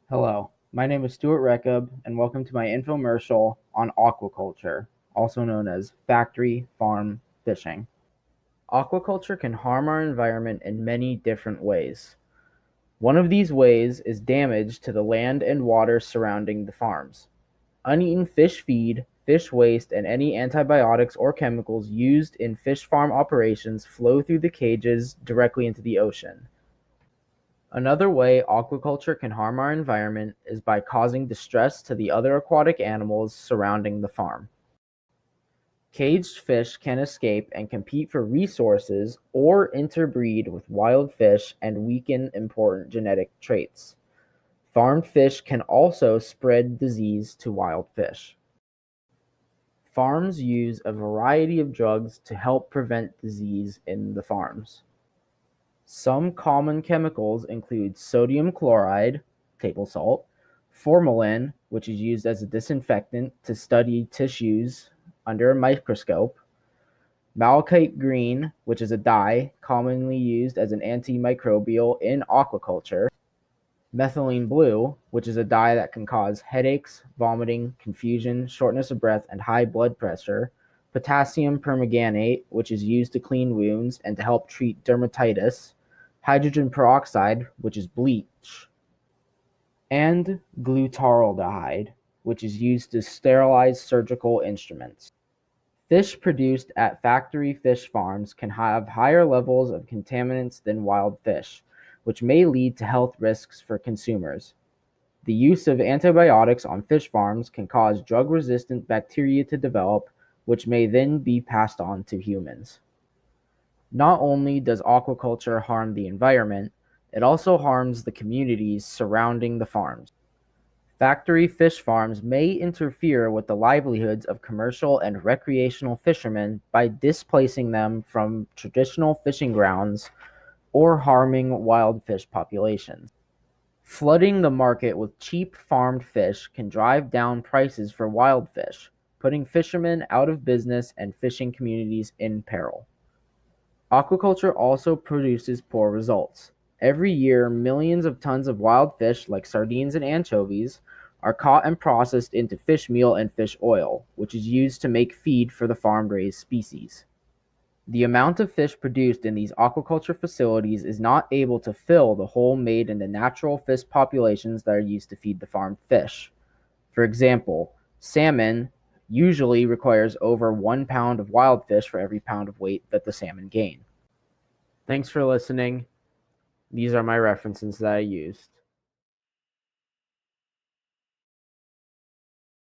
Hello, my name is Stuart Rekub, and welcome to my infomercial on aquaculture, also known as factory farm fishing. Aquaculture can harm our environment in many different ways. One of these ways is damage to the land and water surrounding the farms. Uneaten fish feed, fish waste, and any antibiotics or chemicals used in fish farm operations flow through the cages directly into the ocean. Another way aquaculture can harm our environment is by causing distress to the other aquatic animals surrounding the farm. Caged fish can escape and compete for resources or interbreed with wild fish and weaken important genetic traits. Farmed fish can also spread disease to wild fish. Farms use a variety of drugs to help prevent disease in the farms. Some common chemicals include sodium chloride, table salt, formalin, which is used as a disinfectant to study tissues under a microscope, malachite green, which is a dye commonly used as an antimicrobial in aquaculture, methylene blue, which is a dye that can cause headaches, vomiting, confusion, shortness of breath, and high blood pressure, potassium permanganate, which is used to clean wounds and to help treat dermatitis, hydrogen peroxide, which is bleach, and glutaraldehyde, which is used to sterilize surgical instruments. Fish produced at factory fish farms can have higher levels of contaminants than wild fish, which may lead to health risks for consumers. The use of antibiotics on fish farms can cause drug-resistant bacteria to develop, which may then be passed on to humans. Not only does aquaculture harm the environment, it also harms the communities surrounding the farms. Factory fish farms may interfere with the livelihoods of commercial and recreational fishermen by displacing them from traditional fishing grounds or harming wild fish populations. Flooding the market with cheap farmed fish can drive down prices for wild fish, putting fishermen out of business and fishing communities in peril. Aquaculture also produces poor results. Every year, millions of tons of wild fish, like sardines and anchovies, are caught and processed into fish meal and fish oil, which is used to make feed for the farm-raised species. The amount of fish produced in these aquaculture facilities is not able to fill the hole made in the natural fish populations that are used to feed the farmed fish. For example, salmon usually requires over 1 pound of wild fish for every pound of weight that the salmon gain. Thanks for listening. These are my references that I used.